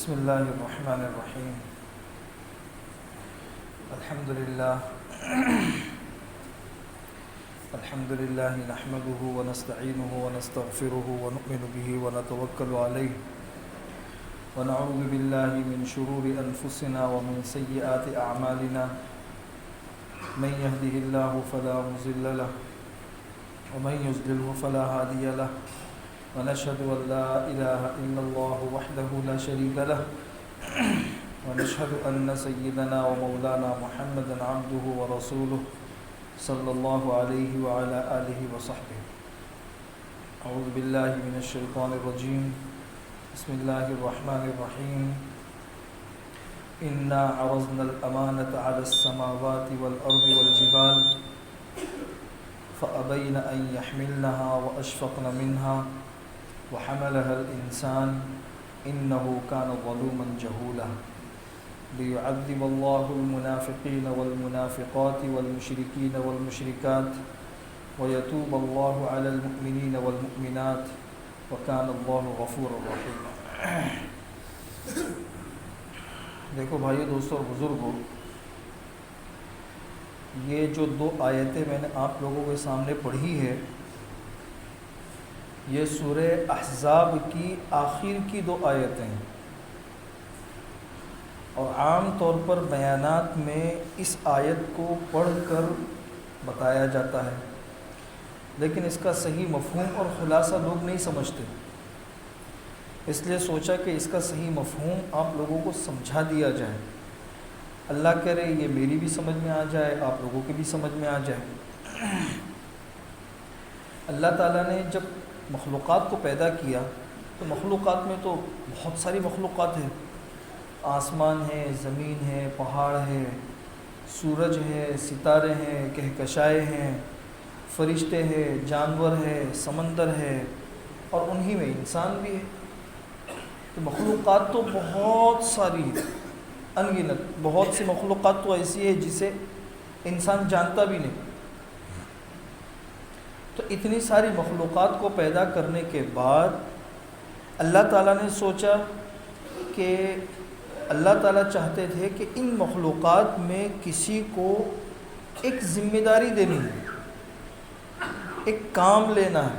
بسم الله الرحمن الرحيم. الحمد لله الحمد لله نحمده ونستعينه ونستغفره ونؤمن به ونتوكل عليه ونعوذ بالله من شرور أنفسنا ومن سيئات أعمالنا. من يهده الله فلا مضل له ومن يضلله فلا هادي له ونشهد أن لا إله إلا الله وحده لا شريك له ونشهد أن سيدنا ومولانا محمدا عبده ورسوله صلى الله عليه وعلى آله وصحبه. أعوذ بالله من الشيطان الرجيم. بسم الله الرحمن الرحيم. إنا عرضنا الأمانة على السماوات والأرض والجبال فأبين أن يحملنها وأشفقن منها وحملها الإنسان إنه كان ظلوما جهولا. ليعذب الله المنافقين والمنافقات والمشركين والمشركات ويتوب الله على المؤمنين والمؤمنات وكان الله غفورا رحيما. دیکھو بھائیو، دوستو اور بزرگوں، یہ جو دو آیتیں میں نے آپ لوگوں کے سامنے پڑھی ہے، یہ سورہ احزاب کی آخر کی دو آیتیں ہیں، اور عام طور پر بیانات میں اس آیت کو پڑھ کر بتایا جاتا ہے، لیکن اس کا صحیح مفہوم اور خلاصہ لوگ نہیں سمجھتے، اس لیے سوچا کہ اس کا صحیح مفہوم آپ لوگوں کو سمجھا دیا جائے. اللہ کرے یہ میری بھی سمجھ میں آ جائے، آپ لوگوں کی بھی سمجھ میں آ جائے. اللہ تعالیٰ نے جب مخلوقات کو پیدا کیا تو مخلوقات میں تو بہت ساری مخلوقات ہیں. آسمان ہے، زمین ہے، پہاڑ ہے، سورج ہے، ستارے ہیں، کہکشائیں ہیں، فرشتے ہیں، جانور ہے، سمندر ہے، اور انہی میں انسان بھی ہے. تو مخلوقات تو بہت ساری انگنت، بہت سی مخلوقات تو ایسی ہے جسے انسان جانتا بھی نہیں. تو اتنی ساری مخلوقات کو پیدا کرنے کے بعد اللہ تعالیٰ نے سوچا کہ اللہ تعالیٰ چاہتے تھے کہ ان مخلوقات میں کسی کو ایک ذمہ داری دینی ہے، ایک کام لینا ہے.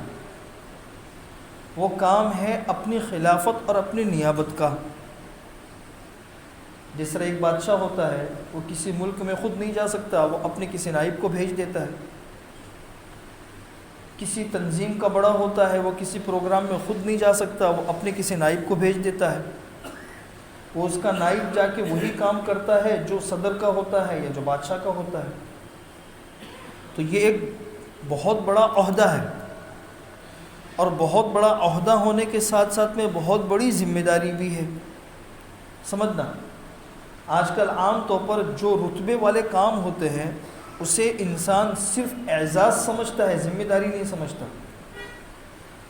وہ کام ہے اپنی خلافت اور اپنی نیابت کا. جس طرح ایک بادشاہ ہوتا ہے، وہ کسی ملک میں خود نہیں جا سکتا، وہ اپنے کسی نائب کو بھیج دیتا ہے. کسی تنظیم کا بڑا ہوتا ہے، وہ کسی پروگرام میں خود نہیں جا سکتا، وہ اپنے کسی نائب کو بھیج دیتا ہے. وہ اس کا نائب جا کے وہی کام کرتا ہے جو صدر کا ہوتا ہے یا جو بادشاہ کا ہوتا ہے. تو یہ ایک بہت بڑا عہدہ ہے، اور بہت بڑا عہدہ ہونے کے ساتھ ساتھ میں بہت بڑی ذمہ داری بھی ہے. سمجھنا، آج کل عام طور پر جو رتبے والے کام ہوتے ہیں اسے انسان صرف اعزاز سمجھتا ہے، ذمہ داری نہیں سمجھتا.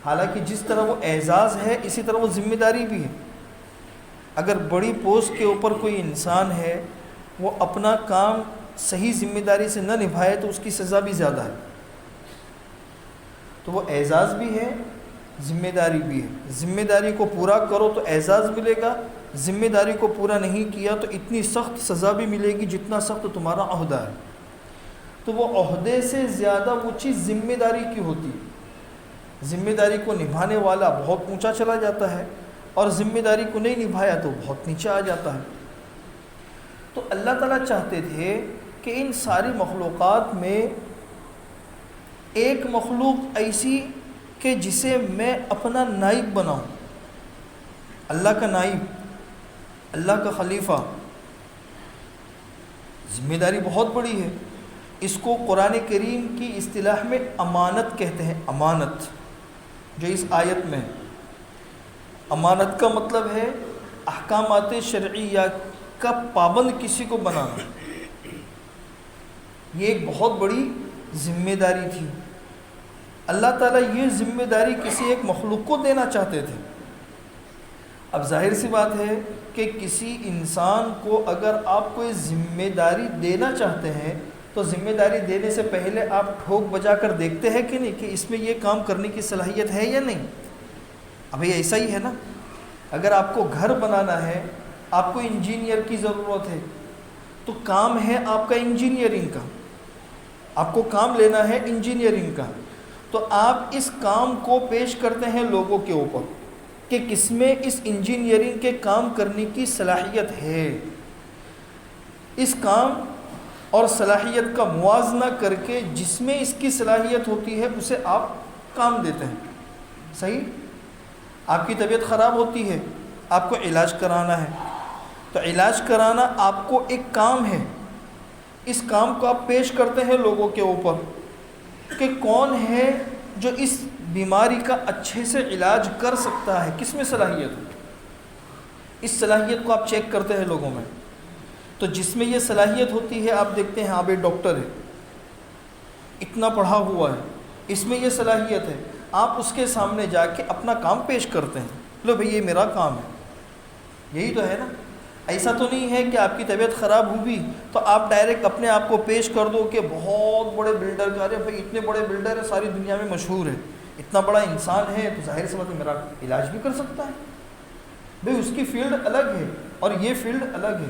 حالانکہ جس طرح وہ اعزاز ہے اسی طرح وہ ذمہ داری بھی ہے. اگر بڑی پوسٹ کے اوپر کوئی انسان ہے، وہ اپنا کام صحیح ذمہ داری سے نہ نبھائے تو اس کی سزا بھی زیادہ ہے. تو وہ اعزاز بھی ہے، ذمہ داری بھی ہے. ذمہ داری کو پورا کرو تو اعزاز ملے گا، ذمہ داری کو پورا نہیں کیا تو اتنی سخت سزا بھی ملے گی جتنا سخت تمہارا عہدہ ہے. تو وہ عہدے سے زیادہ وہ چیز ذمہ داری کی ہوتی ہے. ذمہ داری کو نبھانے والا بہت اونچا چلا جاتا ہے، اور ذمہ داری کو نہیں نبھایا تو بہت نیچے آ جاتا ہے. تو اللہ تعالیٰ چاہتے تھے کہ ان ساری مخلوقات میں ایک مخلوق ایسی کہ جسے میں اپنا نائب بناؤں، اللہ کا نائب، اللہ کا خلیفہ. ذمہ داری بہت بڑی ہے. اس کو قرآن کریم کی اصطلاح میں امانت کہتے ہیں. امانت جو اس آیت میں ہے، امانت کا مطلب ہے احکامات شرعیہ کا پابند کسی کو بنانا. یہ ایک بہت بڑی ذمہ داری تھی. اللہ تعالیٰ یہ ذمہ داری کسی ایک مخلوق کو دینا چاہتے تھے. اب ظاہر سی بات ہے کہ کسی انسان کو اگر آپ کوئی ذمہ داری دینا چاہتے ہیں تو ذمہ داری دینے سے پہلے آپ ٹھوک بجا کر دیکھتے ہیں کہ نہیں کہ اس میں یہ کام کرنے کی صلاحیت ہے یا نہیں. ابھی ایسا ہی ہے نا. اگر آپ کو گھر بنانا ہے، آپ کو انجینئر کی ضرورت ہے، تو کام ہے آپ کا انجینئرنگ کا، آپ کو کام لینا ہے انجینئرنگ کا، تو آپ اس کام کو پیش کرتے ہیں لوگوں کے اوپر کہ کس میں اس انجینئرنگ کے کام کرنے کی صلاحیت ہے۔ اس کام اور صلاحیت کا موازنہ کر کے جس میں اس کی صلاحیت ہوتی ہے اسے آپ کام دیتے ہیں۔ صحیح؟ آپ کی طبیعت خراب ہوتی ہے، آپ کو علاج کرانا ہے، تو علاج کرانا آپ کو ایک کام ہے، اس کام کو آپ پیش کرتے ہیں لوگوں کے اوپر کہ کون ہے جو اس بیماری کا اچھے سے علاج کر سکتا ہے، کس میں صلاحیت ہے، اس صلاحیت کو آپ چیک کرتے ہیں لوگوں میں۔ تو جس میں یہ صلاحیت ہوتی ہے، آپ دیکھتے ہیں آپ ایک ڈاکٹر ہے، اتنا پڑھا ہوا ہے، اس میں یہ صلاحیت ہے، آپ اس کے سامنے جا کے اپنا کام پیش کرتے ہیں، لو بھئی یہ میرا کام ہے۔ یہی تو ہے نا؟ ایسا تو نہیں ہے کہ آپ کی طبیعت خراب ہوئی تو آپ ڈائریکٹ اپنے آپ کو پیش کر دو کہ بہت بڑے بلڈر کا، ارے بھائی اتنے بڑے بلڈر ہیں، ساری دنیا میں مشہور ہے، اتنا بڑا انسان ہے تو ظاہر سی بات ہے میرا علاج بھی کر سکتا ہے۔ بھئی اس کی فیلڈ الگ ہے اور یہ فیلڈ الگ ہے،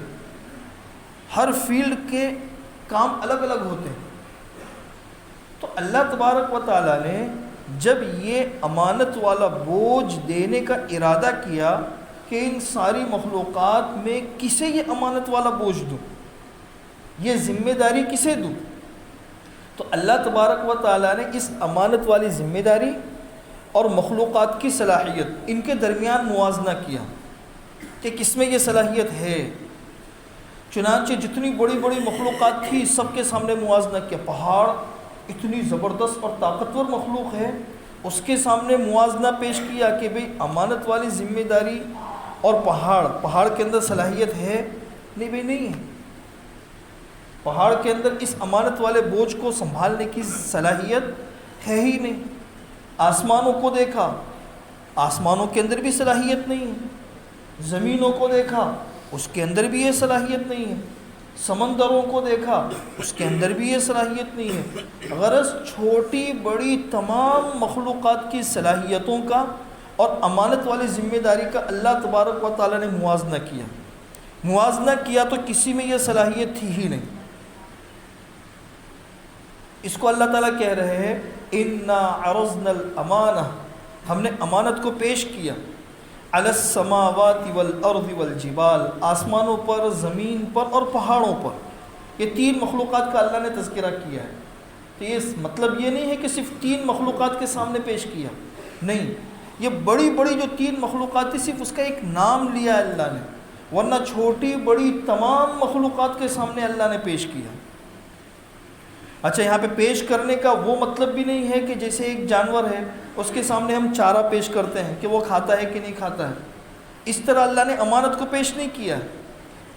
ہر فیلڈ کے کام الگ الگ ہوتے ہیں۔ تو اللہ تبارک و تعالیٰ نے جب یہ امانت والا بوجھ دینے کا ارادہ کیا کہ ان ساری مخلوقات میں کسے یہ امانت والا بوجھ دوں، یہ ذمہ داری کسے دوں، تو اللہ تبارک و تعالیٰ نے اس امانت والی ذمہ داری اور مخلوقات کی صلاحیت ان کے درمیان موازنہ کیا کہ کس میں یہ صلاحیت ہے۔ چنانچہ جتنی بڑی بڑی مخلوقات تھی سب کے سامنے موازنہ کیا۔ پہاڑ اتنی زبردست اور طاقتور مخلوق ہے، اس کے سامنے موازنہ پیش کیا کہ بھئی امانت والی ذمہ داری اور پہاڑ کے اندر صلاحیت ہے؟ نہیں بھئی نہیں ہے، پہاڑ کے اندر اس امانت والے بوجھ کو سنبھالنے کی صلاحیت ہے ہی نہیں۔ آسمانوں کو دیکھا، آسمانوں کے اندر بھی صلاحیت نہیں ہے۔ زمینوں کو دیکھا، اس کے اندر بھی یہ صلاحیت نہیں ہے۔ سمندروں کو دیکھا، اس کے اندر بھی یہ صلاحیت نہیں ہے۔ غرض چھوٹی بڑی تمام مخلوقات کی صلاحیتوں کا اور امانت والی ذمہ داری کا اللہ تبارک و تعالیٰ نے موازنہ کیا تو کسی میں یہ صلاحیت تھی ہی نہیں۔ اس کو اللہ تعالیٰ کہہ رہے ہیں اِنَّا عَرَضْنَا الْأَمَانَةَ، ہم نے امانت کو پیش کیا، عَلَى السَّمَاوَاتِ وَالْأَرْضِ وَالْجِبَالِ، آسمانوں پر، زمین پر اور پہاڑوں پر۔ یہ تین مخلوقات کا اللہ نے تذکرہ کیا ہے۔ تو یہ مطلب یہ نہیں ہے کہ صرف تین مخلوقات کے سامنے پیش کیا، نہیں، یہ بڑی بڑی جو تین مخلوقات تھی صرف اس کا ایک نام لیا اللہ نے، ورنہ چھوٹی بڑی تمام مخلوقات کے سامنے اللہ نے پیش کیا۔ اچھا، یہاں پہ پیش کرنے کا وہ مطلب بھی نہیں ہے کہ جیسے ایک جانور ہے اس کے سامنے ہم چارہ پیش کرتے ہیں کہ وہ کھاتا ہے کہ نہیں کھاتا ہے، اس طرح اللہ نے امانت کو پیش نہیں کیا۔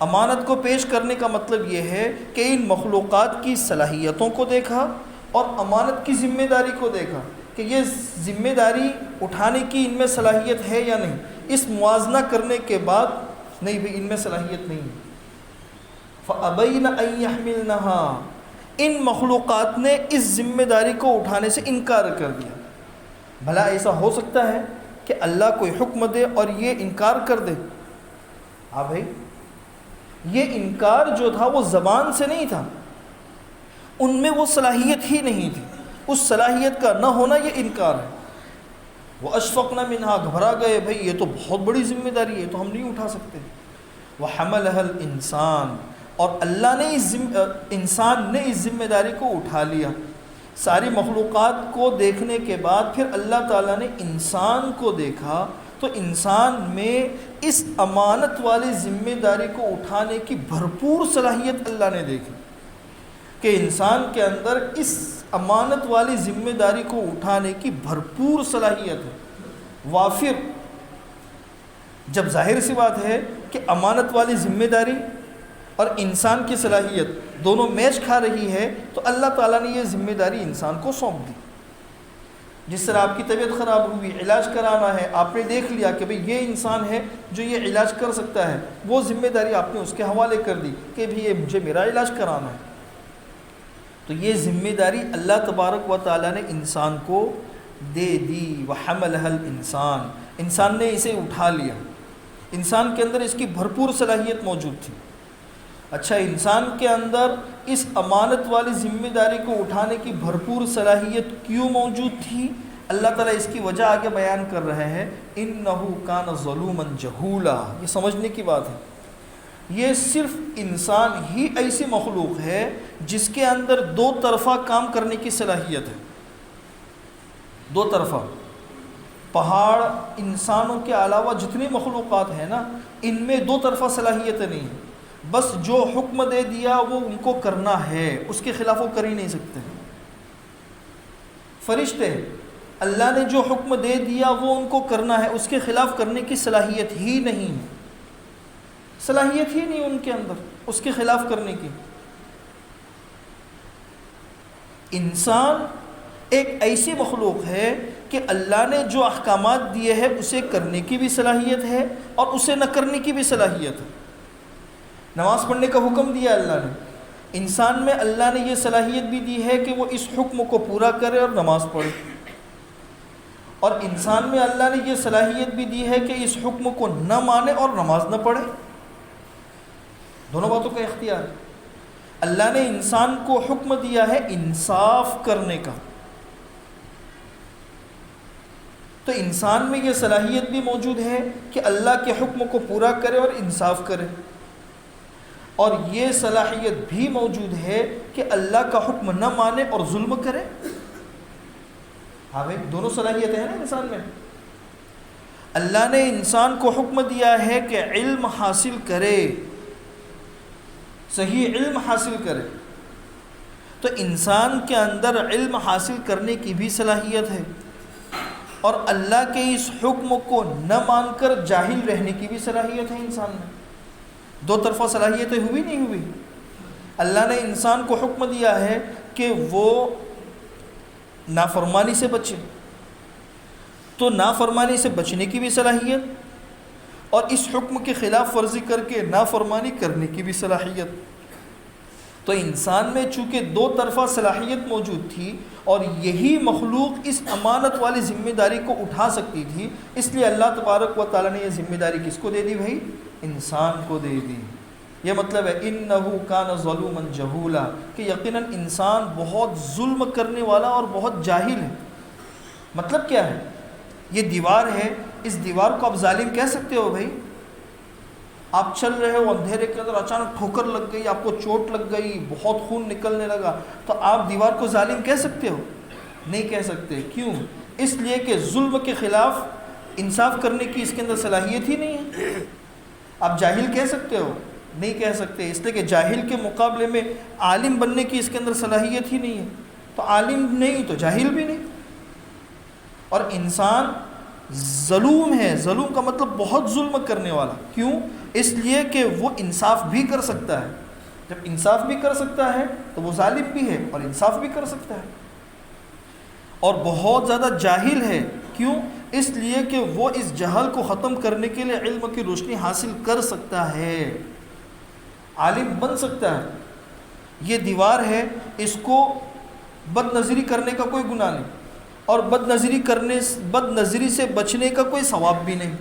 امانت کو پیش کرنے کا مطلب یہ ہے کہ ان مخلوقات کی صلاحیتوں کو دیکھا اور امانت کی ذمہ داری کو دیکھا کہ یہ ذمہ داری اٹھانے کی ان میں صلاحیت ہے یا نہیں۔ اس موازنہ کرنے کے بعد نہیں بھئی ان میں صلاحیت نہیں ہے، فَأَبَيْنَ أَن يَحْمِلْنَهَا، ان مخلوقات نے اس ذمہ داری کو اٹھانے سے انکار کر دیا۔ بھلا ایسا ہو سکتا ہے کہ اللہ کوئی حکم دے اور یہ انکار کر دے؟ ہاں بھائی، یہ انکار جو تھا وہ زبان سے نہیں تھا، ان میں وہ صلاحیت ہی نہیں تھی، اس صلاحیت کا نہ ہونا یہ انکار ہے۔ وَأَشْفَقْنَ مِنْهَا، گھبرا گئے بھائی یہ تو بہت بڑی ذمہ داری ہے، تو ہم نہیں اٹھا سکتے۔ وَحَمَلَهَا الْإِنسَانُ، اور اللہ نے انسان نے اس ذمہ داری کو اٹھا لیا۔ ساری مخلوقات کو دیکھنے کے بعد پھر اللہ تعالیٰ نے انسان کو دیکھا تو انسان میں اس امانت والی ذمہ داری کو اٹھانے کی بھرپور صلاحیت اللہ نے دیکھی کہ انسان کے اندر اس امانت والی ذمہ داری کو اٹھانے کی بھرپور صلاحیت ہے، وافر۔ جب ظاہر سی بات ہے کہ امانت والی ذمہ داری اور انسان کی صلاحیت دونوں میچ کھا رہی ہے تو اللہ تعالیٰ نے یہ ذمہ داری انسان کو سونپ دی۔ جس طرح آپ کی طبیعت خراب ہوئی، علاج کرانا ہے، آپ نے دیکھ لیا کہ بھئی یہ انسان ہے جو یہ علاج کر سکتا ہے، وہ ذمہ داری آپ نے اس کے حوالے کر دی کہ بھئی یہ مجھے میرا علاج کرانا ہے۔ تو یہ ذمہ داری اللہ تبارک و تعالیٰ نے انسان کو دے دی۔ وَحَمَلَهَا الْإِنسَانُ، انسان نے اسے اٹھا لیا۔ انسان کے اندر اس کی بھرپور صلاحیت موجود تھی۔ اچھا، انسان کے اندر اس امانت والی ذمہ داری کو اٹھانے کی بھرپور صلاحیت کیوں موجود تھی؟ اللہ تعالیٰ اس کی وجہ آگے بیان کر رہے ہیں، اِنَّهُ كَانَ ظَلُومًا جَهُولًا۔ یہ سمجھنے کی بات ہے، یہ صرف انسان ہی ایسی مخلوق ہے جس کے اندر دو طرفہ کام کرنے کی صلاحیت ہے۔ دو طرفہ، پہاڑ انسانوں کے علاوہ جتنی مخلوقات ہیں نا، ان میں دو طرفہ صلاحیتیں نہیں ہیں۔ بس جو حکم دے دیا وہ ان کو کرنا ہے، اس کے خلاف وہ کر ہی نہیں سکتے۔ فرشتے، اللہ نے جو حکم دے دیا وہ ان کو کرنا ہے، اس کے خلاف کرنے کی صلاحیت ہی نہیں، صلاحیت ہی نہیں ان کے اندر اس کے خلاف کرنے کی۔ انسان ایک ایسی مخلوق ہے کہ اللہ نے جو احکامات دیے ہیں اسے کرنے کی بھی صلاحیت ہے اور اسے نہ کرنے کی بھی صلاحیت ہے۔ نماز پڑھنے کا حکم دیا اللہ نے، انسان میں اللہ نے یہ صلاحیت بھی دی ہے کہ وہ اس حکم کو پورا کرے اور نماز پڑھے، اور انسان میں اللہ نے یہ صلاحیت بھی دی ہے کہ اس حکم کو نہ مانے اور نماز نہ پڑھے۔ دونوں باتوں کا اختیار ہے۔ اللہ نے انسان کو حکم دیا ہے انصاف کرنے کا، تو انسان میں یہ صلاحیت بھی موجود ہے کہ اللہ کے حکم کو پورا کرے اور انصاف کرے، اور یہ صلاحیت بھی موجود ہے کہ اللہ کا حکم نہ مانے اور ظلم کرے۔ ہاں بھائی، دونوں صلاحیتیں ہیں نا انسان میں۔ اللہ نے انسان کو حکم دیا ہے کہ علم حاصل کرے، صحیح علم حاصل کرے، تو انسان کے اندر علم حاصل کرنے کی بھی صلاحیت ہے، اور اللہ کے اس حکم کو نہ مان کر جاہل رہنے کی بھی صلاحیت ہے انسان میں۔ دو طرفہ صلاحیتیں ہوئی نہیں ہوئی؟ اللہ نے انسان کو حکم دیا ہے کہ وہ نافرمانی سے بچے، تو نافرمانی سے بچنے کی بھی صلاحیت، اور اس حکم کے خلاف ورزی کر کے نافرمانی کرنے کی بھی صلاحیت۔ تو انسان میں چونکہ دو طرفہ صلاحیت موجود تھی، اور یہی مخلوق اس امانت والی ذمہ داری کو اٹھا سکتی تھی، اس لیے اللہ تبارک و تعالیٰ نے یہ ذمہ داری کس کو دے دی بھائی؟ انسان کو دے دی۔ یہ مطلب ہے اِنَّهُ كَانَ ظَلُومًا جَهُولًا، کہ یقیناً انسان بہت ظلم کرنے والا اور بہت جاہل ہے۔ مطلب کیا ہے؟ یہ دیوار ہے، اس دیوار کو آپ ظالم کہہ سکتے ہو بھائی؟ آپ چل رہے ہو اندھیرے کے اندر، اچانک ٹھوکر لگ گئی، آپ کو چوٹ لگ گئی، بہت خون نکلنے لگا، تو آپ دیوار کو ظالم کہہ سکتے ہو؟ نہیں کہہ سکتے۔ کیوں؟ اس لیے کہ ظلم کے خلاف انصاف کرنے کی اس کے اندر صلاحیت ہی نہیں ہے۔ آپ جاہل کہہ سکتے ہو؟ نہیں کہہ سکتے، اس لیے کہ جاہل کے مقابلے میں عالم بننے کی اس کے اندر صلاحیت ہی نہیں ہے، تو عالم نہیں تو جاہل بھی نہیں۔ اور انسان ظلوم ہے، ظلم کا مطلب بہت ظلم کرنے والا۔ کیوں؟ اس لیے کہ وہ انصاف بھی کر سکتا ہے، جب انصاف بھی کر سکتا ہے تو وہ ظالم بھی ہے اور انصاف بھی کر سکتا ہے، اور بہت زیادہ جاہل ہے۔ کیوں؟ اس لیے کہ وہ اس جہل کو ختم کرنے کے لیے علم کی روشنی حاصل کر سکتا ہے، عالم بن سکتا ہے۔ یہ دیوار ہے، اس کو بد نظری کرنے کا کوئی گناہ نہیں، اور بد نظری سے بچنے کا کوئی ثواب بھی نہیں،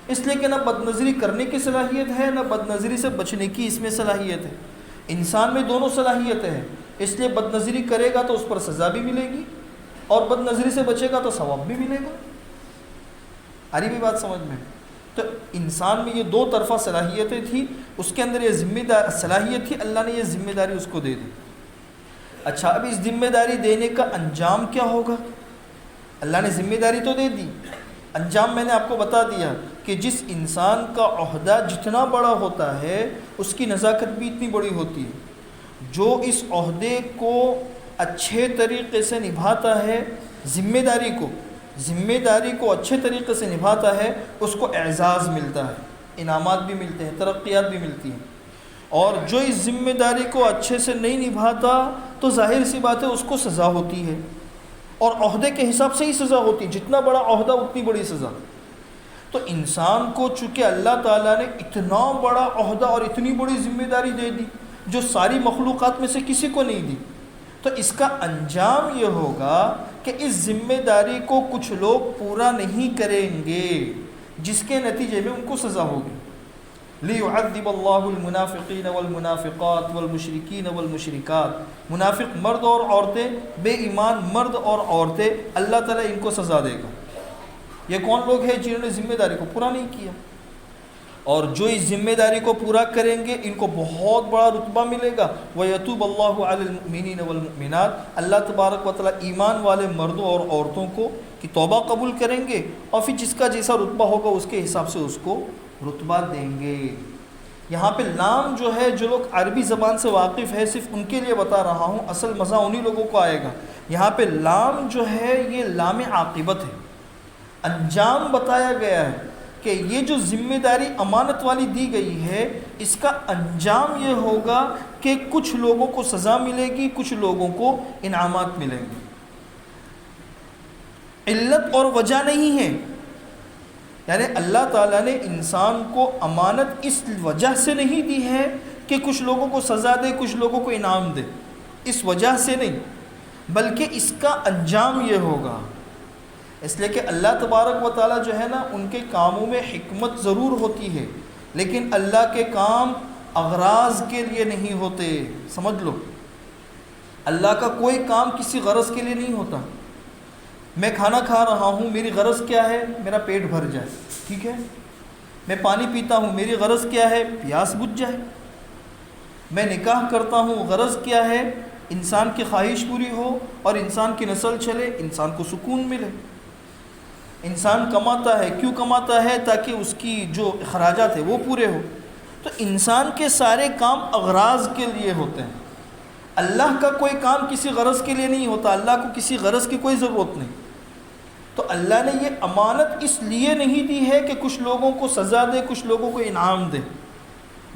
اس لیے کہ نہ بد نظری کرنے کی صلاحیت ہے، نہ بد نظری سے بچنے کی اس میں صلاحیت ہے۔ انسان میں دونوں صلاحیتیں ہیں، اس لیے بد نظری کرے گا تو اس پر سزا بھی ملے گی، اور بد نظری سے بچے گا تو ثواب بھی ملے گا۔ آ رہی بھی بات سمجھ میں؟ تو انسان میں یہ دو طرفہ صلاحیتیں تھیں، اس کے اندر یہ صلاحیت تھی، اللہ نے یہ ذمہ داری اس کو دے دی۔ اچھا، اب اس ذمہ داری دینے کا انجام کیا ہوگا؟ اللہ نے ذمہ داری تو دے دی، انجام میں نے آپ کو بتا دیا کہ جس انسان کا عہدہ جتنا بڑا ہوتا ہے اس کی نزاکت بھی اتنی بڑی ہوتی ہے۔ جو اس عہدے کو اچھے طریقے سے نبھاتا ہے، ذمہ داری کو اچھے طریقے سے نبھاتا ہے، اس کو اعزاز ملتا ہے، انعامات بھی ملتے ہیں، ترقیات بھی ملتی ہیں۔ اور جو اس ذمہ داری کو اچھے سے نہیں نبھاتا تو ظاہر سی بات ہے اس کو سزا ہوتی ہے، اور عہدے کے حساب سے ہی سزا ہوتی ہے، جتنا بڑا عہدہ اتنی بڑی سزا۔ تو انسان کو چونکہ اللہ تعالیٰ نے اتنا بڑا عہدہ اور اتنی بڑی ذمہ داری دے دی جو ساری مخلوقات میں سے کسی کو نہیں دی، تو اس کا انجام یہ ہوگا کہ اس ذمہ داری کو کچھ لوگ پورا نہیں کریں گے، جس کے نتیجے میں ان کو سزا ہوگی۔ لِيُعَذِّبَ اللَّهُ الْمُنَافِقِينَ وَالْمُنَافِقَاتِ وَالْمُشْرِكِينَ وَالْمُشْرِكَاتِ، منافق مرد اور عورتیں، بے ایمان مرد اور عورتیں، اللہ تعالیٰ ان کو سزا دے گا۔ یہ کون لوگ ہیں؟ جنہوں نے ذمہ داری کو پورا نہیں کیا، اور جو اس ذمہ داری کو پورا کریں گے ان کو بہت بڑا رتبہ ملے گا۔ وَيَتُوبَ اللَّهُ عَلَى الْمُؤْمِنِينَ وَالْمُؤْمِنَاتِ، اللہ تبارک و تعالیٰ ایمان والے مردوں اور عورتوں کو کی توبہ قبول کریں گے، اور پھر جس کا جیسا رتبہ ہوگا اس کے حساب سے اس کو رتبہ دیں گے۔ یہاں پہ لام جو ہے، جو لوگ عربی زبان سے واقف ہے صرف ان کے لیے بتا رہا ہوں، اصل مزہ انہی لوگوں کو آئے گا۔ یہاں پہ لام جو ہے یہ لام عاقبت ہے، انجام بتایا گیا ہے کہ یہ جو ذمہ داری امانت والی دی گئی ہے اس کا انجام یہ ہوگا کہ کچھ لوگوں کو سزا ملے گی، کچھ لوگوں کو انعامات ملیں گے۔ علت اور وجہ نہیں ہے، یعنی اللہ تعالیٰ نے انسان کو امانت اس وجہ سے نہیں دی ہے کہ کچھ لوگوں کو سزا دے، کچھ لوگوں کو انعام دے، اس وجہ سے نہیں، بلکہ اس کا انجام یہ ہوگا۔ اس لیے کہ اللہ تبارک و تعالیٰ جو ہے نا، ان کے کاموں میں حکمت ضرور ہوتی ہے، لیکن اللہ کے کام اغراض کے لیے نہیں ہوتے۔ سمجھ لو، اللہ کا کوئی کام کسی غرض کے لیے نہیں ہوتا۔ میں کھانا کھا رہا ہوں، میری غرض کیا ہے؟ میرا پیٹ بھر جائے، ٹھیک ہے۔ میں پانی پیتا ہوں، میری غرض کیا ہے؟ پیاس بجھ جائے۔ میں نکاح کرتا ہوں، غرض کیا ہے؟ انسان کی خواہش پوری ہو اور انسان کی نسل چلے، انسان کو سکون ملے۔ انسان کماتا ہے، کیوں کماتا ہے؟ تاکہ اس کی جو اخراجات ہیں وہ پورے ہو۔ تو انسان کے سارے کام اغراض کے لیے ہوتے ہیں، اللہ کا کوئی کام کسی غرض کے لیے نہیں ہوتا، اللہ کو کسی غرض کی کوئی ضرورت نہیں۔ تو اللہ نے یہ امانت اس لیے نہیں دی ہے کہ کچھ لوگوں کو سزا دے، کچھ لوگوں کو انعام دے۔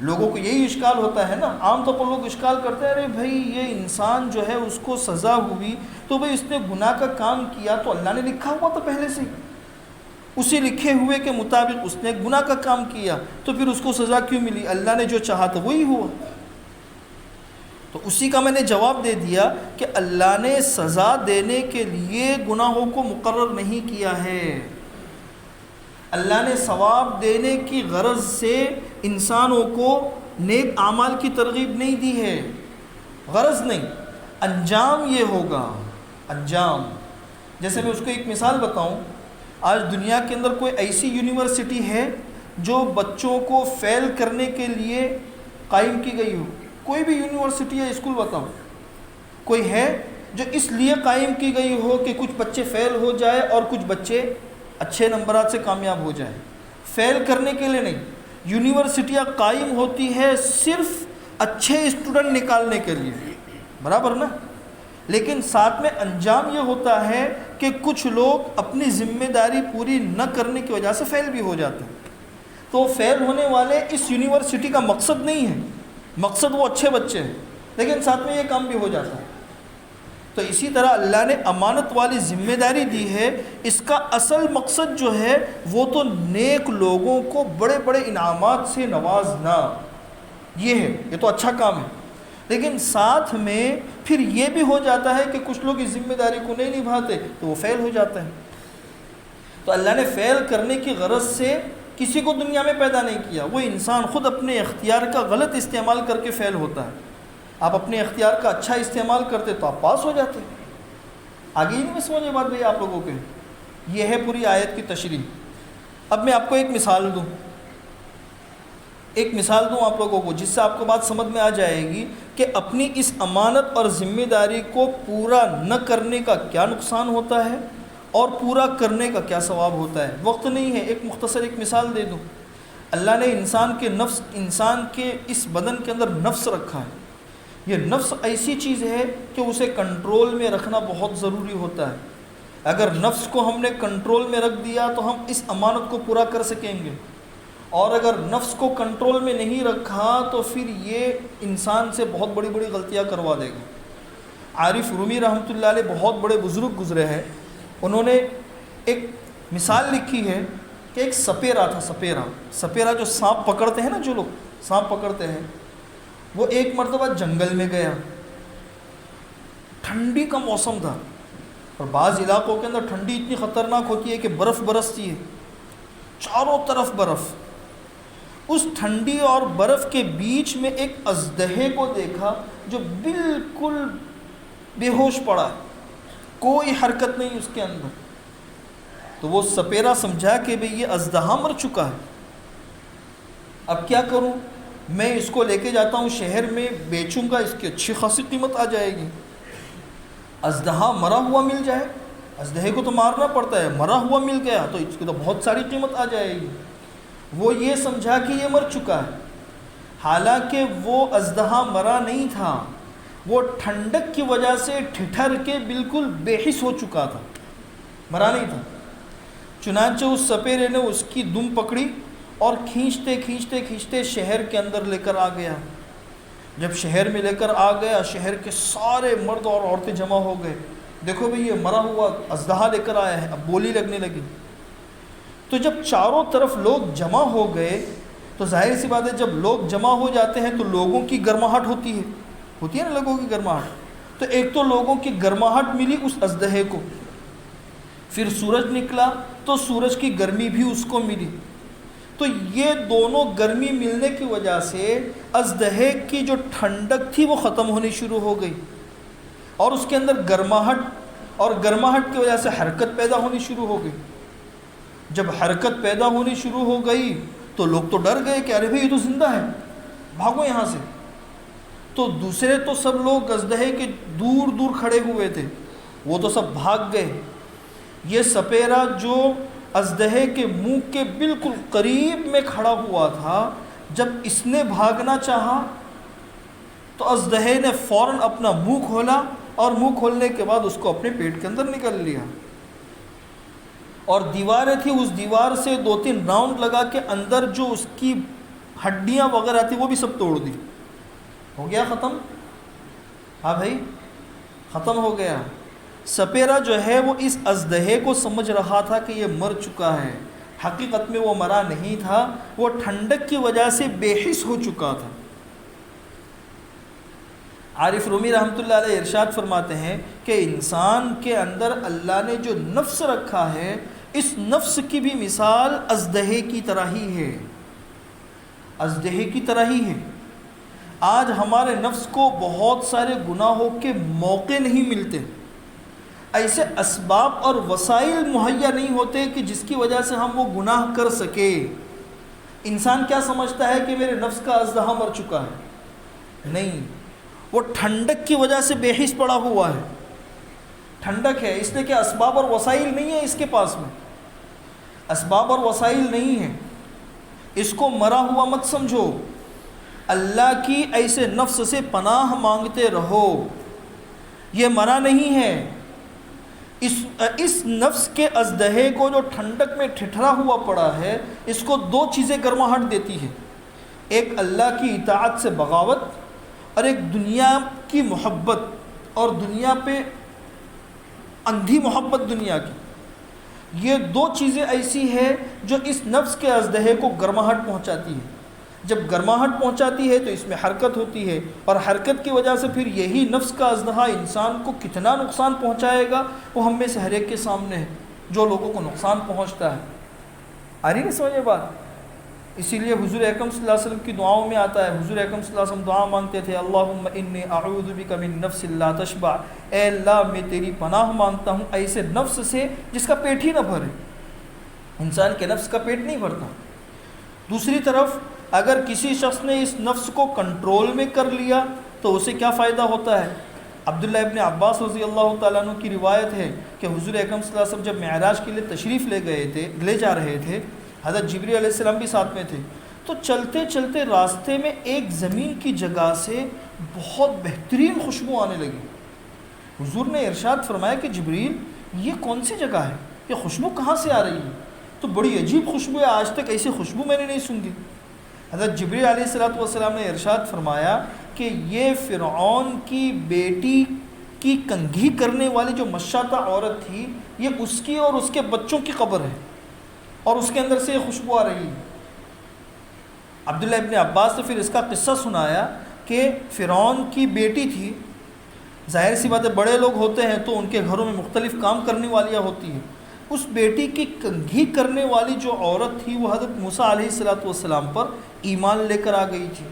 لوگوں کو یہی اشکال ہوتا ہے نا، عام طور پر لوگ اشکال کرتے ہیں، ارے بھائی یہ انسان جو ہے اس کو سزا ہوئی تو بھائی اس نے گناہ کا کام کیا تو اللہ نے لکھا ہوا تھا پہلے سے، اسی لکھے ہوئے کے مطابق اس نے گناہ کا کام کیا تو پھر اس کو سزا کیوں ملی؟ اللہ نے جو چاہا تھا وہی ہوا۔ تو اسی کا میں نے جواب دے دیا کہ اللہ نے سزا دینے کے لیے گناہوں کو مقرر نہیں کیا ہے، اللہ نے ثواب دینے کی غرض سے انسانوں کو نیک اعمال کی ترغیب نہیں دی ہے، غرض نہیں، انجام یہ ہوگا۔ انجام جیسے میں اس کو ایک مثال بتاؤں، آج دنیا کے اندر کوئی ایسی یونیورسٹی ہے جو بچوں کو فیل کرنے کے لیے قائم کی گئی ہو؟ کوئی بھی یونیورسٹی یا اسکول بتاؤ، کوئی ہے جو اس لیے قائم کی گئی ہو کہ کچھ بچے فیل ہو جائے اور کچھ بچے اچھے نمبرات سے کامیاب ہو جائے؟ فیل کرنے کے لیے نہیں، یونیورسٹیاں قائم ہوتی ہے صرف اچھے اسٹوڈنٹ نکالنے کے لیے، برابر نا؟ لیکن ساتھ میں انجام یہ ہوتا ہے کہ کچھ لوگ اپنی ذمہ داری پوری نہ کرنے کی وجہ سے فیل بھی ہو جاتے ہیں۔ تو فیل ہونے والے اس یونیورسٹی کا مقصد نہیں ہے، مقصد وہ اچھے بچے ہیں، لیکن ساتھ میں یہ کام بھی ہو جاتا ہے۔ تو اسی طرح اللہ نے امانت والی ذمہ داری دی ہے، اس کا اصل مقصد جو ہے وہ تو نیک لوگوں کو بڑے بڑے انعامات سے نوازنا، یہ ہے، یہ تو اچھا کام ہے۔ لیکن ساتھ میں پھر یہ بھی ہو جاتا ہے کہ کچھ لوگ اس ذمہ داری کو نہیں نبھاتے تو وہ فیل ہو جاتے ہیں۔ تو اللہ نے فیل کرنے کی غرض سے کسی کو دنیا میں پیدا نہیں کیا، وہ انسان خود اپنے اختیار کا غلط استعمال کر کے فیل ہوتا ہے۔ آپ اپنے اختیار کا اچھا استعمال کرتے تو آپ پاس ہو جاتے۔ آگے ہی نہیں میں سمجھے بات بھائی آپ لوگوں کے، یہ ہے پوری آیت کی تشریح۔ اب میں آپ کو ایک مثال دوں آپ لوگوں کو، جس سے آپ کو بات سمجھ میں آ جائے گی کہ اپنی اس امانت اور ذمہ داری کو پورا نہ کرنے کا کیا نقصان ہوتا ہے اور پورا کرنے کا کیا ثواب ہوتا ہے۔ وقت نہیں ہے، ایک مختصر ایک مثال دے دوں۔ اللہ نے انسان کے اس بدن کے اندر نفس رکھا ہے۔ یہ نفس ایسی چیز ہے کہ اسے کنٹرول میں رکھنا بہت ضروری ہوتا ہے۔ اگر نفس کو ہم نے کنٹرول میں رکھ دیا تو ہم اس امانت کو پورا کر سکیں گے، اور اگر نفس کو کنٹرول میں نہیں رکھا تو پھر یہ انسان سے بہت بڑی بڑی غلطیاں کروا دے گا۔ عارف رومی رحمۃ اللہ علیہ بہت بڑے بزرگ گزرے ہیں، انہوں نے ایک مثال لکھی ہے کہ ایک سپیرا تھا، سپیرا جو سانپ پکڑتے ہیں نا، جو لوگ سانپ پکڑتے ہیں، وہ ایک مرتبہ جنگل میں گیا، ٹھنڈی کا موسم تھا، اور بعض علاقوں کے اندر ٹھنڈی اتنی خطرناک ہوتی ہے کہ برف برستی ہے۔ چاروں طرف برف. اس ٹھنڈی اور برف کے بیچ میں ایک اژدہے کو دیکھا جو بالکل بے ہوش پڑا ہے, کوئی حرکت نہیں اس کے اندر. تو وہ سپیرا سمجھا کہ بھئی یہ اژدہا مر چکا ہے, اب کیا کروں, میں اس کو لے کے جاتا ہوں شہر میں, بیچوں گا, اس کی اچھی خاصی قیمت آ جائے گی. اژدہا مرا ہوا مل جائے, اژدہے کو تو مارنا پڑتا ہے, مرا ہوا مل گیا تو اس کی تو بہت ساری قیمت آ جائے گی. وہ یہ سمجھا کہ یہ مر چکا ہے, حالانکہ وہ اژدہا مرا نہیں تھا, وہ ٹھنڈک کی وجہ سے ٹھٹر کے بالکل بے حس ہو چکا تھا, مرا نہیں تھا. چنانچہ اس سپیرے نے اس کی دم پکڑی اور کھینچتے کھینچتے کھینچتے شہر کے اندر لے کر آ گیا. جب شہر میں لے کر آ گیا, شہر کے سارے مرد اور عورتیں جمع ہو گئے, دیکھو بھئی یہ مرا ہوا اژدہا لے کر آیا ہے. اب بولی لگنے لگی. تو جب چاروں طرف لوگ جمع ہو گئے تو ظاہر سی بات ہے, جب لوگ جمع ہو جاتے ہیں تو لوگوں کی گرماہٹ ہوتی ہے نا, لوگوں کی گرماہٹ. تو ایک تو لوگوں کی گرماہٹ ملی اس اژدہے کو, پھر سورج نکلا تو سورج کی گرمی بھی اس کو ملی. تو یہ دونوں گرمی ملنے کی وجہ سے اژدہے کی جو ٹھنڈک تھی وہ ختم ہونی شروع ہو گئی, اور اس کے اندر گرماہٹ, اور گرماہٹ کی وجہ سے حرکت پیدا ہونی شروع ہو گئی. جب حرکت پیدا ہونی شروع ہو گئی تو لوگ تو ڈر گئے کہ ارے بھئی یہ تو زندہ ہے, بھاگو یہاں سے. تو دوسرے تو سب لوگ اژدہے کے دور دور کھڑے ہوئے تھے, وہ تو سب بھاگ گئے. یہ سپیرا جو اژدہے کے منہ کے بالکل قریب میں کھڑا ہوا تھا, جب اس نے بھاگنا چاہا تو اژدہے نے فوراً اپنا منہ کھولا, اور منہ کھولنے کے بعد اس کو اپنے پیٹ کے اندر نکل لیا. اور دیواریں تھی, اس دیوار سے 2-3 راؤنڈ لگا کے اندر جو اس کی ہڈیاں وغیرہ تھی وہ بھی سب توڑ دی. ہو گیا ختم. ہاں بھائی ختم ہو گیا. سپیرا جو ہے وہ اس اژدہے کو سمجھ رہا تھا کہ یہ مر چکا ہے, حقیقت میں وہ مرا نہیں تھا, وہ ٹھنڈک کی وجہ سے بے حس ہو چکا تھا. عارف رومی رحمۃ اللہ علیہ ارشاد فرماتے ہیں کہ انسان کے اندر اللہ نے جو نفس رکھا ہے, اس نفس کی بھی مثال اژدہے کی طرح ہی ہے, اژدہے کی طرح ہی ہے. آج ہمارے نفس کو بہت سارے گناہوں کے موقع نہیں ملتے, ایسے اسباب اور وسائل مہیا نہیں ہوتے کہ جس کی وجہ سے ہم وہ گناہ کر سکے. انسان کیا سمجھتا ہے کہ میرے نفس کا اژدہا مر چکا ہے, نہیں, وہ ٹھنڈک کی وجہ سے بے حس پڑا ہوا ہے. ٹھنڈک ہے اس لیے کہ اسباب اور وسائل نہیں ہے اس کے پاس میں, اسباب اور وسائل نہیں ہیں, اس کو مرا ہوا مت سمجھو. اللہ کی ایسے نفس سے پناہ مانگتے رہو, یہ مرا نہیں ہے. اس نفس کے اژدہے کو جو ٹھنڈک میں ٹھٹھرا ہوا پڑا ہے, اس کو 2 چیزیں گرماہٹ دیتی ہیں, ایک اللہ کی اطاعت سے بغاوت, اور ایک دنیا کی محبت, اور دنیا پہ اندھی محبت دنیا کی. یہ 2 چیزیں ایسی ہیں جو اس نفس کے اژدہے کو گرماہٹ پہنچاتی ہے. جب گرماہٹ پہنچاتی ہے تو اس میں حرکت ہوتی ہے, اور حرکت کی وجہ سے پھر یہی نفس کا اژدہا انسان کو کتنا نقصان پہنچائے گا وہ ہم میں سے ہر ایک کے سامنے ہے, جو لوگوں کو نقصان پہنچتا ہے. آ رہی نہیں سمجھے بات؟ اسی لیے حضور اکرم صلی اللہ علیہ وسلم کی دعاؤں میں آتا ہے, حضور اکرم صلی اللہ علیہ وسلم دعا مانگتے تھے, اللہم انی اعوذ بک من نفس لا تشبع, اے اللہ میں تیری پناہ مانگتا ہوں ایسے نفس سے جس کا پیٹ ہی نہ بھرے. انسان کے نفس کا پیٹ نہیں بھرتا. دوسری طرف اگر کسی شخص نے اس نفس کو کنٹرول میں کر لیا تو اسے کیا فائدہ ہوتا ہے؟ عبداللہ ابن عباس رضی اللہ تعالیٰ عنہ کی روایت ہے کہ حضور اکرم صلی اللہ علیہ وسلم جب معراج کے لیے تشریف لے جا رہے تھے, حضرت جبریل علیہ السلام بھی ساتھ میں تھے, تو چلتے چلتے راستے میں ایک زمین کی جگہ سے بہت بہترین خوشبو آنے لگی. حضور نے ارشاد فرمایا کہ جبریل یہ کون سی جگہ ہے, یہ خوشبو کہاں سے آ رہی ہے؟ تو بڑی عجیب خوشبو ہے, آج تک ایسی خوشبو میں نے نہیں سنی. حضرت جبریل علیہ السلام نے ارشاد فرمایا کہ یہ فرعون کی بیٹی کی کنگھی کرنے والی جو مشاطہ عورت تھی, یہ اس کی اور اس کے بچوں کی قبر ہے, اور اس کے اندر سے یہ خوشبو آ رہی ہے. عبداللہ ابن عباس نے پھر اس کا قصہ سنایا کہ فرعون کی بیٹی تھی, ظاہر سی بات ہے بڑے لوگ ہوتے ہیں تو ان کے گھروں میں مختلف کام کرنے والیاں ہوتی ہیں. اس بیٹی کی کنگھی کرنے والی جو عورت تھی وہ حضرت موسیٰ علیہ السلام پر ایمان لے کر آ گئی تھی،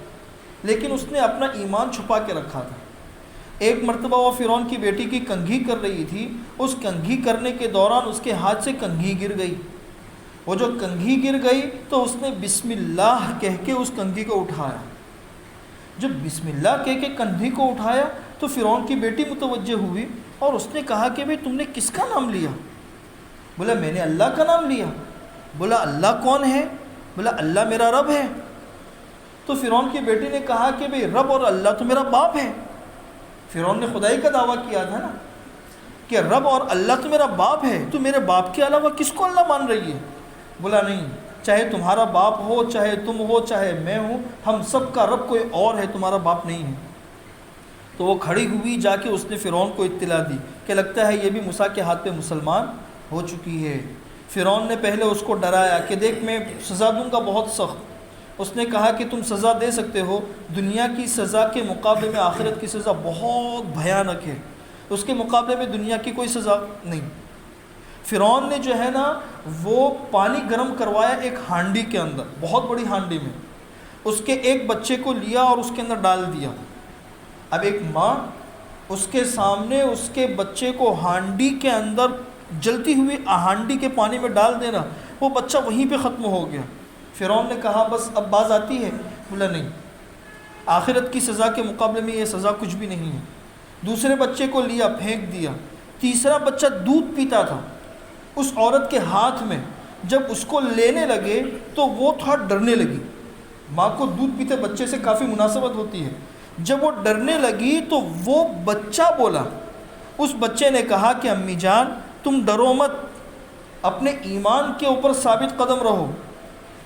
لیکن اس نے اپنا ایمان چھپا کے رکھا تھا۔ ایک مرتبہ وہ فرعون کی بیٹی کی کنگھی کر رہی تھی، اس کنگھی کرنے کے دوران اس کے ہاتھ سے کنگھی گر گئی۔ وہ جو کنگھی گر گئی تو اس نے بسم اللہ کہہ کے اس کنگھی کو اٹھایا۔ جب بسم اللہ کہہ کے کنگھی کو اٹھایا تو فرعون کی بیٹی متوجہ ہوئی اور اس نے کہا کہ بھئی تم نے کس کا نام لیا؟ بولا میں نے اللہ کا نام لیا۔ بولا اللہ کون ہے؟ بولا اللہ میرا رب ہے۔ تو فرعون کی بیٹی نے کہا کہ بھئی رب اور اللہ تو میرا باپ ہے۔ فرعون نے خدائی کا دعویٰ کیا تھا نا کہ رب اور اللہ تو میرا باپ ہے، تو میرے باپ کے علاوہ کس کو اللہ مان رہی ہے؟ بولا نہیں، چاہے تمہارا باپ ہو، چاہے تم ہو، چاہے میں ہوں، ہم سب کا رب کوئی اور ہے، تمہارا باپ نہیں ہے۔ تو وہ کھڑی ہوئی، جا کے اس نے فرعون کو اطلاع دی کہ لگتا ہے یہ بھی موسیٰ کے ہاتھ پہ مسلمان ہو چکی ہے۔ فرعون نے پہلے اس کو ڈرایا کہ دیکھ میں سزا دوں گا بہت سخت۔ اس نے کہا کہ تم سزا دے سکتے ہو، دنیا کی سزا کے مقابلے میں آخرت کی سزا بہت بھیانک ہے، اس کے مقابلے میں دنیا کی کوئی سزا نہیں۔ فرعون نے جو ہے نا وہ پانی گرم کروایا ایک ہانڈی کے اندر، بہت بڑی ہانڈی میں، اس کے ایک بچے کو لیا اور اس کے اندر ڈال دیا۔ اب ایک ماں اس کے سامنے اس کے بچے کو ہانڈی کے اندر جلتی ہوئی ہانڈی کے پانی میں ڈال دینا، وہ بچہ وہیں پہ ختم ہو گیا۔ فرعون نے کہا بس اب باز آتی ہے؟ بولا نہیں، آخرت کی سزا کے مقابلے میں یہ سزا کچھ بھی نہیں ہے۔ دوسرے بچے کو لیا، پھینک دیا۔ تیسرا بچہ دودھ پیتا تھا اس عورت کے ہاتھ میں، جب اس کو لینے لگے تو وہ تھوڑا ڈرنے لگی۔ ماں کو دودھ پیتے بچے سے کافی مناسبت ہوتی ہے۔ جب وہ ڈرنے لگی تو وہ بچہ بولا، اس بچے نے کہا کہ امی جان تم ڈرو مت، اپنے ایمان کے اوپر ثابت قدم رہو۔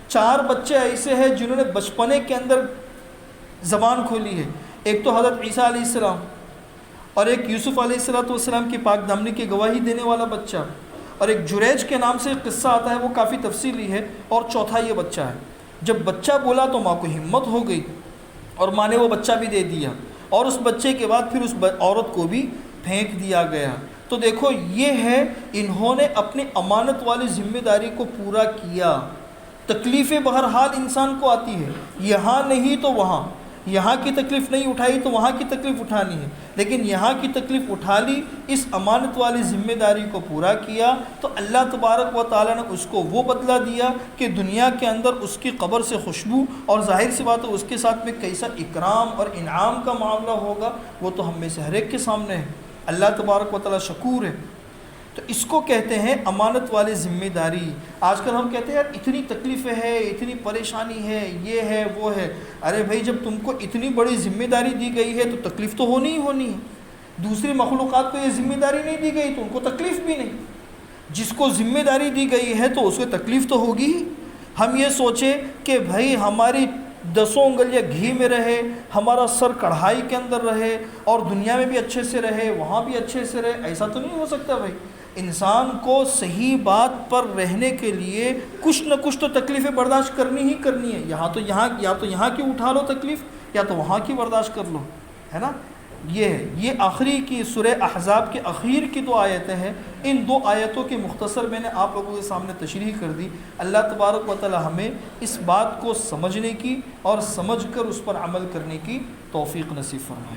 4 بچے ایسے ہیں جنہوں نے بچپنے کے اندر زبان کھولی ہے، ایک تو حضرت عیسیٰ علیہ السلام، اور ایک یوسف علیہ السلام کی پاک دامنی کی گواہی دینے والا بچہ، اور ایک جریج کے نام سے ایک قصہ آتا ہے، وہ کافی تفصیلی ہے، اور چوتھا یہ بچہ ہے۔ جب بچہ بولا تو ماں کو ہمت ہو گئی اور ماں نے وہ بچہ بھی دے دیا، اور اس بچے کے بعد پھر اس عورت کو بھی پھینک دیا گیا۔ تو دیکھو یہ ہے، انہوں نے اپنی امانت والی ذمہ داری کو پورا کیا۔ تکلیفیں بہرحال انسان کو آتی ہے، یہاں نہیں تو وہاں، یہاں کی تکلیف نہیں اٹھائی تو وہاں کی تکلیف اٹھانی ہے، لیکن یہاں کی تکلیف اٹھا لی، اس امانت والی ذمہ داری کو پورا کیا تو اللہ تبارک و تعالیٰ نے اس کو وہ بدلہ دیا کہ دنیا کے اندر اس کی قبر سے خوشبو، اور ظاہر سی بات ہے اس کے ساتھ میں کیسا اکرام اور انعام کا معاملہ ہوگا وہ تو ہم میں سے ہر ایک کے سامنے ہے۔ اللہ تبارک و تعالیٰ شکور ہے۔ تو اس کو کہتے ہیں امانت والی ذمہ داری۔ آج کل ہم کہتے ہیں یار اتنی تکلیفیں ہے، اتنی پریشانی ہے، یہ ہے وہ ہے۔ ارے بھائی جب تم کو اتنی بڑی ذمہ داری دی گئی ہے تو تکلیف تو ہونی ہی ہونی ہے۔ دوسری مخلوقات کو یہ ذمہ داری نہیں دی گئی تو ان کو تکلیف بھی نہیں۔ جس کو ذمہ داری دی گئی ہے تو اس کو تکلیف تو ہوگی ہی۔ ہم یہ سوچیں کہ بھائی ہماری 10 انگلیاں گھی میں رہے، ہمارا سر کڑھائی کے اندر رہے، اور دنیا میں بھی اچھے سے رہے، وہاں بھی اچھے سے رہے، ایسا تو نہیں ہو سکتا بھائی۔ انسان کو صحیح بات پر رہنے کے لیے کچھ نہ کچھ تو تکلیفیں برداشت کرنی ہی کرنی ہے۔ یا تو یہاں کی اٹھا لو تکلیف، یا تو وہاں کی برداشت کر لو، ہے نا۔ یہ آخری کی سورہ احزاب کے اخیر کی 2 آیتیں ہیں۔ ان 2 آیتوں کی مختصر میں نے آپ لوگوں کے سامنے تشریح کر دی۔ اللہ تبارک و تعالی ہمیں اس بات کو سمجھنے کی اور سمجھ کر اس پر عمل کرنے کی توفیق نصیب فرمائے۔